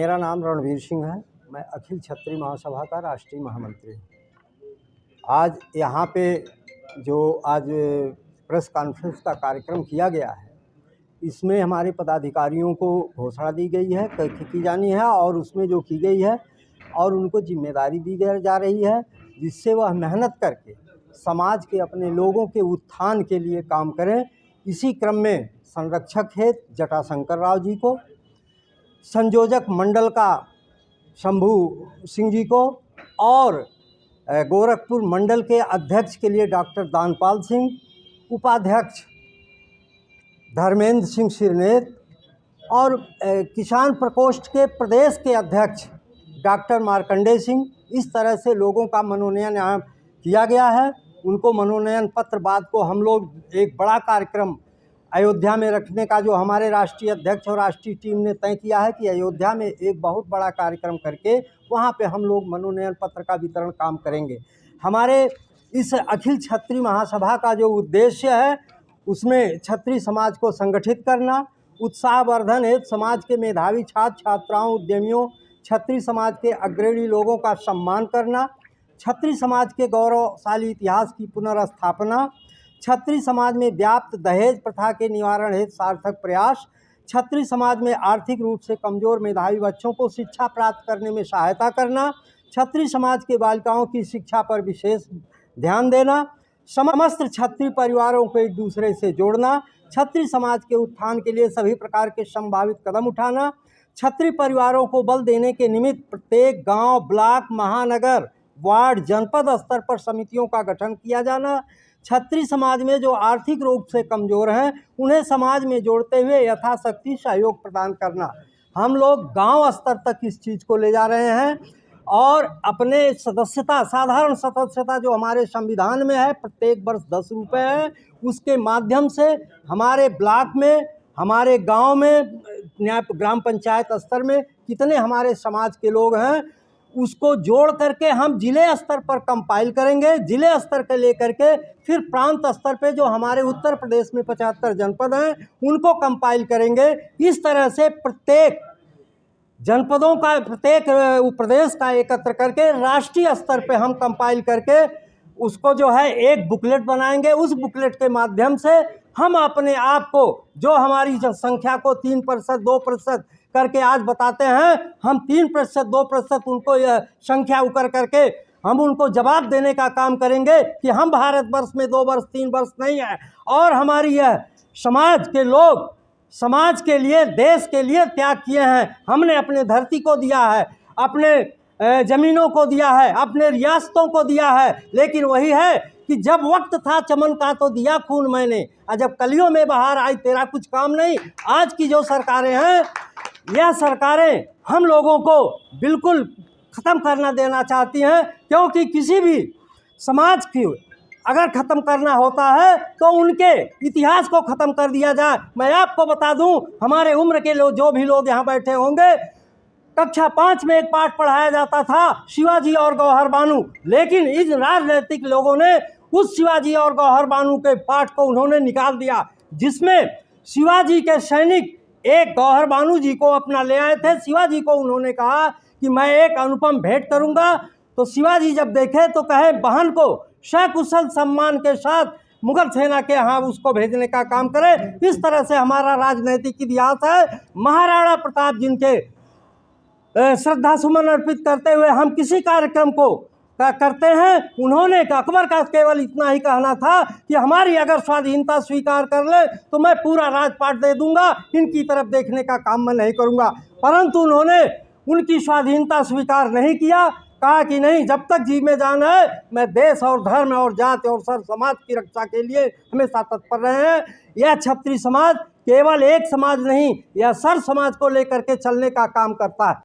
मेरा नाम रणवीर सिंह है। मैं अखिल क्षत्रिय महासभा का राष्ट्रीय महामंत्री हूँ। आज यहाँ पे जो आज प्रेस कॉन्फ्रेंस का कार्यक्रम किया गया है, इसमें हमारे पदाधिकारियों को घोषणा दी गई है, की जानी है और उसमें जो की गई है और उनको जिम्मेदारी दी जा रही है, जिससे वह मेहनत करके समाज के अपने लोगों के उत्थान के लिए काम करें। इसी क्रम में संरक्षक हेतु जटाशंकर राव जी को, संयोजक मंडल का शंभू सिंह जी को और गोरखपुर मंडल के अध्यक्ष के लिए डॉक्टर दानपाल सिंह, उपाध्यक्ष धर्मेंद्र सिंह सिरनेत और किसान प्रकोष्ठ के प्रदेश के अध्यक्ष डॉक्टर मार्कंडेय सिंह, इस तरह से लोगों का मनोनयन यहाँ किया गया है। उनको मनोनयन पत्र बाद को हम लोग एक बड़ा कार्यक्रम अयोध्या में रखने का जो हमारे राष्ट्रीय अध्यक्ष और राष्ट्रीय टीम ने तय किया है कि अयोध्या में एक बहुत बड़ा कार्यक्रम करके वहाँ पे हम लोग मनोनयन पत्र का वितरण काम करेंगे। हमारे इस अखिल क्षत्रिय महासभा का जो उद्देश्य है, उसमें क्षत्रिय समाज को संगठित करना, उत्साहवर्धन हेतु समाज के मेधावी छात्र छात्राओं, उद्यमियों, क्षत्रिय समाज के अग्रणी लोगों का सम्मान करना, क्षत्रिय समाज के गौरवशाली इतिहास की पुनर्स्थापना, क्षत्रिय समाज में व्याप्त दहेज प्रथा के निवारण हेतु सार्थक प्रयास, क्षत्रिय समाज में आर्थिक रूप से कमजोर मेधावी बच्चों को शिक्षा प्राप्त करने में सहायता करना, क्षत्रिय समाज के बालिकाओं की शिक्षा पर विशेष ध्यान देना, समस्त क्षत्रिय परिवारों को एक दूसरे से जोड़ना, क्षत्रिय समाज के उत्थान के लिए सभी प्रकार के संभावित कदम उठाना, क्षत्रिय परिवारों को बल देने के निमित्त प्रत्येक गांव, ब्लॉक, महानगर, वार्ड, जनपद स्तर पर समितियों का गठन किया जाना, क्षत्रिय समाज में जो आर्थिक रूप से कमज़ोर हैं उन्हें समाज में जोड़ते हुए यथाशक्ति सहयोग प्रदान करना। हम लोग गांव स्तर तक इस चीज़ को ले जा रहे हैं और अपने सदस्यता, साधारण सदस्यता जो हमारे संविधान में है, प्रत्येक वर्ष 10 रुपये है, उसके माध्यम से हमारे ब्लॉक में, हमारे गांव में, ग्राम पंचायत स्तर में कितने हमारे समाज के लोग हैं, उसको जोड़ करके हम जिले स्तर पर कंपाइल करेंगे। जिले स्तर के लेकर के फिर प्रांत स्तर पे जो हमारे उत्तर प्रदेश में 75 जनपद हैं उनको कंपाइल करेंगे। इस तरह से प्रत्येक जनपदों का, प्रत्येक प्रदेश का एकत्र करके राष्ट्रीय स्तर पे हम कंपाइल करके उसको जो है एक बुकलेट बनाएंगे। उस बुकलेट के माध्यम से हम अपने आप को, जो हमारी संख्या को 3%, 2% करके आज बताते हैं, हम 3%, 2% उनको यह संख्या उकर करके हम उनको जवाब देने का काम करेंगे कि हम भारतवर्ष में 2 वर्ष 3 वर्ष नहीं है और हमारी यह समाज के लोग समाज के लिए, देश के लिए त्याग किए हैं। हमने अपने धरती को दिया है, अपने ज़मीनों को दिया है, अपने रियासतों को दिया है, लेकिन वही है कि जब वक्त था चमन का तो दिया खून मैंने, और जब कलियों में बहार आई तेरा कुछ काम नहीं। आज की जो सरकारें हैं, यह सरकारें हम लोगों को बिल्कुल ख़त्म करना देना चाहती हैं, क्योंकि किसी भी समाज की अगर ख़त्म करना होता है तो उनके इतिहास को ख़त्म कर दिया जाए। मैं आपको बता दूं, हमारे उम्र के लोग, जो भी लोग यहाँ बैठे होंगे, कक्षा 5 में एक पाठ पढ़ाया जाता था शिवाजी और गौहर बानू, लेकिन इस राजनीतिक लोगों ने उस शिवाजी और गौहर बानू के पाठ को उन्होंने निकाल दिया, जिसमें शिवाजी के सैनिक एक गौहर बानू जी को अपना ले आए थे। शिवाजी को उन्होंने कहा कि मैं एक अनुपम भेंट करूंगा, तो शिवाजी जब देखे तो कहे बहन को सकुशल सम्मान के साथ मुगल सेना के यहाँ उसको भेजने का काम करें। इस तरह से हमारा राजनीतिक इतिहास है। महाराणा प्रताप जिनके श्रद्धा सुमन अर्पित करते हुए हम किसी कार्यक्रम को करते हैं, उन्होंने अकबर का केवल इतना ही कहना था कि हमारी अगर स्वाधीनता स्वीकार कर ले तो मैं पूरा राजपाट दे दूंगा, इनकी तरफ देखने का काम मैं नहीं करूंगा। परंतु उन्होंने उनकी स्वाधीनता स्वीकार नहीं किया, कहा कि नहीं, जब तक जी में जान है मैं देश और धर्म और जाति और सर समाज की रक्षा के लिए हमेशा तत्पर रहे हैं। यह क्षत्रिय समाज केवल एक समाज नहीं, यह सर समाज को लेकर के चलने का काम करता है।